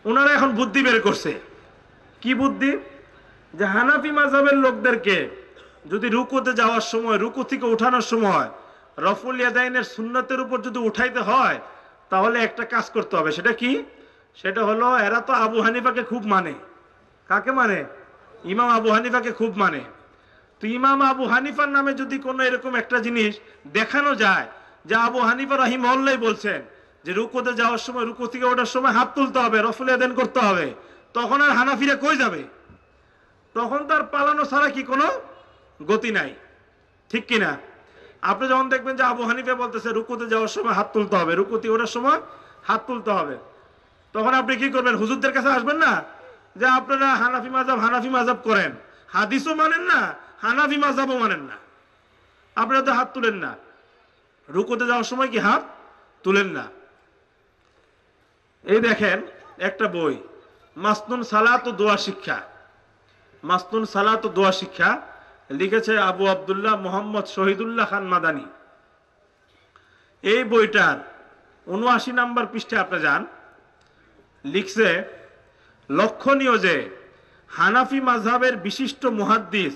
ওনারা এখন বুদ্ধি বের করছে। কি বুদ্ধি? যে হানাফি মাযহাবের লোকদেরকে যদি রুকুতে যাওয়ার সময়, রুকু থেকে উঠানোর সময় রফুল ইয়াদাইনের সুন্নতের উপর যদি উঠাইতে হয়, তাহলে একটা কাজ করতে হবে। সেটা কি? সেটা হলো, এরা তো আবু হানিফাকে খুব মানে। কাকে মানে? ইমাম আবু হানিফাকে খুব মানে। তো ইমাম আবু হানিফার নামে যদি কোনো এরকম একটা জিনিস দেখানো যায় যে আবু হানিফা রাহিমাহুল্লাহ বলছেন যে রুকুতে যাওয়ার সময়, রুকু থেকে ওঠার সময় হাত তুলতে হবে, রফুল ইয়াদাইন করতে হবে, তখন আর হানাফিরা কই যাবে? তখন তার পালানো ছাড়া কি কোনো গতি নাই, ঠিক কিনা? আপনি যখন দেখবেন যে আবু হানিফা বলতেছে রুকুতে যাওয়ার সময় হাত তুলতে হবে, রুকুতে ওঠার সময় হাত তুলতে হবে, তখন আপনি কি করবেন? হুজুরদের কাছে আসবেন না যে আপনারা হানাফি মাযহাব করেন, হাদিসও মানেন না, হানাফি মাযহাবও মানেন না, আপনারা তো হাত তুলেন না, রুকুতে যাওয়ার সময় কি হাত তুলেন না। এই দেখেন একটা বই, মাসনুন সালাত ও দোয়া শিক্ষা, মাসনুন সালাত ও দোয়া শিক্ষা, লিখেছে আবু আব্দুল্লাহ মোহাম্মদ শহীদুল্লাহ খান মাদানী। এই বইটার ৭৯ নম্বর পৃষ্ঠায় আপনি যান, লিখছে লক্ষণীয় যে হানাফি মাযহাবের বিশিষ্ট মুহাদ্দিস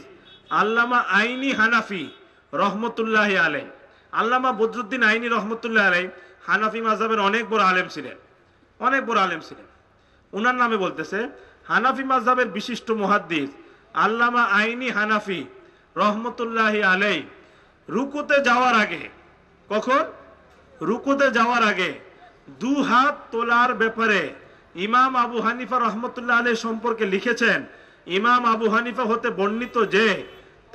আল্লামা আইনি হানাফি রহমতুল্লাহ আলাইহি, আল্লামা বদরুদ্দিন আইনি রহমতুল্লাহ আলাইহি হানাফি মাযহাবের অনেক বড় আলেম ছিলেন, অনেক বড় আলেম ছিলেন। উনার নামে বলতেছে হানাফি মাযহাবের বিশিষ্ট মুহাদ্দিস আল্লামা আইনি হানাফি রহমতুল্লাহ আলাইহি রুকুতে যাওয়ার আগে, কখন? রুকুতে যাওয়ার আগে দু হাত তোলার ব্যাপারে ইমাম আবু হানিফা রহমতুল্লাহ আলাইহি সম্পর্কে লিখেছেন, ইমাম আবু হানিফা হতে বর্ণিত যে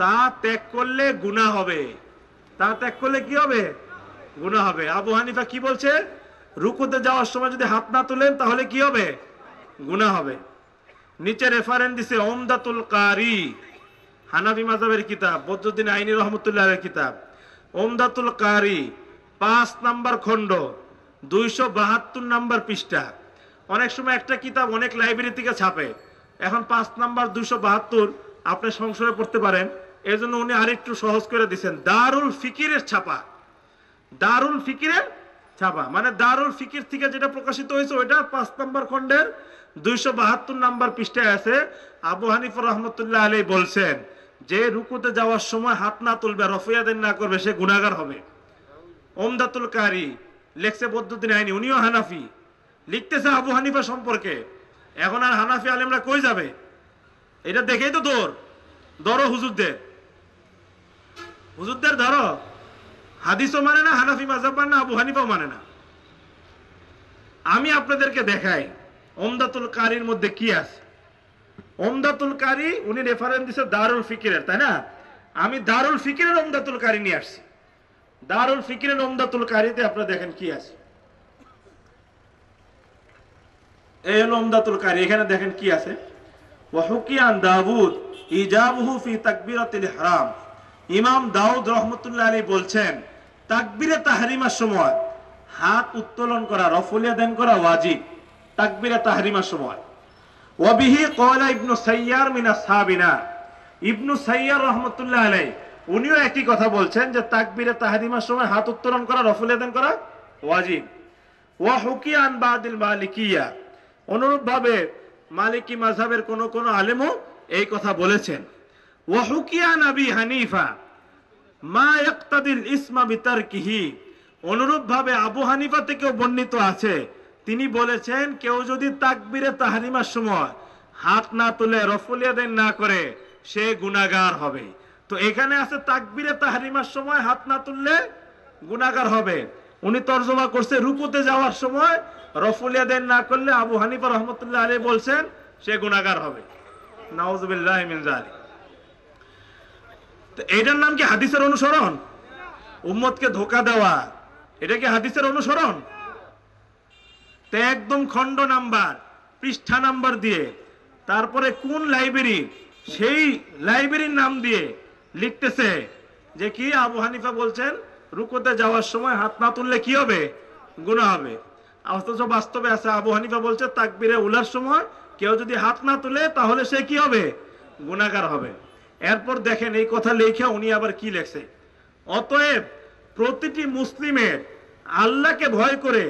তা ত্যাগ করলে গুনাহ হবে। তা ত্যাগ করলে কি হবে? গুনাহ হবে। আবু হানিফা কি বলছে? রুকুতে যাওয়ার সময় যদি হাত না তুলেন তাহলে কি হবে? গুনাহ হবে। নিচে রেফারেন্স দিছে উমদাতুল কারি, হানাফি মাযহাবের কিতাব, বদরুদ্দিন আইনি রহমতুল্লাহ আলাইহির কিতাব, উমদাতুল কারি ৫ নম্বর খণ্ড ২৭২ নম্বর পৃষ্ঠা। অনেক সময় একটা কিতাব অনেক লাইব্রেরি থেকে ছাপে, এখন ৫ নম্বর ২৭২ আপনি সংশয়ে পড়তে পারেন, এই জন্য উনি আরেকটু সহজ করে দিচ্ছেন, দারুল ফিকিরের ছাপা। দারুল ফিকিরের ছাপা মানে দারুল ফিকির থেকে যেটা প্রকাশিত হয়েছে ওইটা ৫ নম্বর খণ্ডের ২৭২ নম্বর পৃষ্ঠায় আছে। আবু হানিফা রহমতুল্লাহ আলাইহি বলছেন যে রুকুতে যাওয়ার সময় হাত না তুলবে, রফুল ইয়াদাইন না করবে, সে গুনাহগার হবে। উমদাতুল কারি লেখছে বদরুদ্দিন আইনি, উনিও হানাফি, লিখতেছে আবু হানিফা সম্পর্কে। এখন আর হানাফি আলেমরা কই যাবে? এটা দেখেই তো ধরো হুজুরদের, হুজুরদের ধরো, হাদিসও মানে না, হানাফি মাযহাব মানে না, আবু হানিফাও মানে না। আমি আপনাদেরকে দেখাই উমদাতুল কারির মধ্যে কি আছে। উমদাতুল কারি উনি রেফারেন্স দিছে দারুল ফিকিরের, তাই না? আমি দারুল ফিকিরের উমদাতুল কারি নিয়ে আসছি। দারুল ফিকিরের উমদাতুল কারিতে আপনারা দেখেন কি আছে। এই হলো উমদাতুল কারি, এখানে দেখেন কি আছে। ওয়া হুকিয়ান দাউদ ইজাবুহু ফি তাকবীরাতিল ইহরাম, ইমাম দাউদ রাহমাতুল্লাহ আলাইহি বলছেন তাকবীরে তাহরিমার সময় হাত উত্তোলন করা, রফুল ইয়াদাইন করা ওয়াজিব তাকবীরে তাহরিমার সময়। ওয়া বিহি ক্বালা ইবনু সাইয়ার মিন আসহাবিনা, ইবনু সাইয়ার রাহমাতুল্লাহ আলাইহি উনিও একই কথা বলছেন যে তাকবীরে তাহরিমার সময় হাত উত্তোলন করা, রফুল ইয়াদাইন করা ওয়াজিব। ওয়া হুকিয়ান বাদিল মালিকিয়া, অনুরূপভাবে মালিকি মাযহাবের কোন কোন আলেমও এই কথা বলেছেন। ওয়া হুকিয়ান আবি হানিফা মা ইয়াক্তাদিল ইসমা বিতারকিহি, অনুরূপভাবে আবু হানিফা থেকেও বর্ণিত আছে, তিনি বলেছেন কেউ যদি তাকবীরে তাহরিমার সময় হাত না তুলে, রফুল ইয়াদাইন না করে, সে গুনাহগার হবে। তো এখানে আছে তাকবীরে তাহরিমার সময় হাত না তুললে গুনাহগার হবে। উনি তরজমা করছে রুকুতে যাওয়ার সময় রফুল ইয়াদাইন না করলে আবু হানিফা রহমতুল্লাহ আলাইহি বলছেন সে গুনাহগার হবে। নাউযুবিল্লাহি মিন যালিক। তো এটার নাম কি হাদিসের অনুসরণ? উম্মতকে ধোঁকা দেওয়া, এটা কি হাদিসের অনুসরণ? তো একদম খণ্ড নাম্বার, পৃষ্ঠা নাম্বার দিয়ে, তারপরে কোন লাইব্রেরি, সেই লাইব্রেরির নাম দিয়ে লিখতেছে যে কি আবু হানিফা বলছেন রুকুতে যাওয়ার সময় হাত না তুললে কি হবে? গুনাহ হবে। অথচ বাস্তবে আছে আবু হানিফা বলছে তাকবীরে উলার সময় কেউ যদি হাত না তুলে তাহলে সে কি হবে? গুনাহগার হবে। এরপর দেখেন এই কথা লেখা উনি আবার কি লেখছে, অতএব প্রতিটি মুসলিমের আল্লাহকে ভয় করে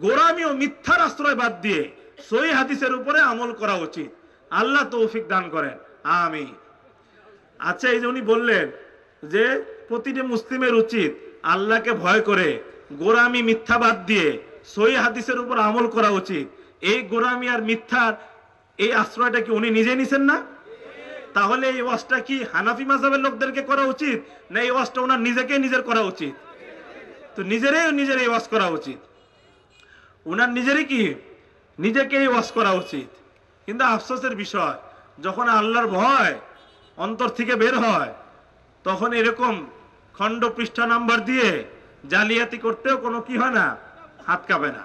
গোরামি ও মিথ্যার আশ্রয় বাদ দিয়ে সহিহ হাদিসের উপরে আমল করা উচিত। আল্লাহ তৌফিক দান করেন, আমিন। আচ্ছা, এই যে উনি বললেন যে প্রতিটি মুসলিমের উচিত আল্লাহকে ভয় করে গোরামি মিথ্যা বাদ দিয়ে সহিহ হাদিসের উপর আমল করা উচিত, এই গোরামি আর মিথ্যার এই আশ্রয়টা কি উনি নিজে নিছেন না? তাহলে এই ওয়াজটা কি হানাফি মাযহাবের লোকদেরকে করা উচিত, না এই ওয়াজটা ওনার নিজের করা উচিত? তো নিজের এই ওয়াজ করা উচিত, ওনার নিজেকে এই ওয়াজ করা উচিত। কিন্তু আফসোসের বিষয়, যখন আল্লাহর ভয় অন্তর থেকে বের হয় তখন এরকম খণ্ড পৃষ্ঠা নাম্বার দিয়ে জালিয়াতি করতেও কোনো কি হয় না, হাত কাঁপে না।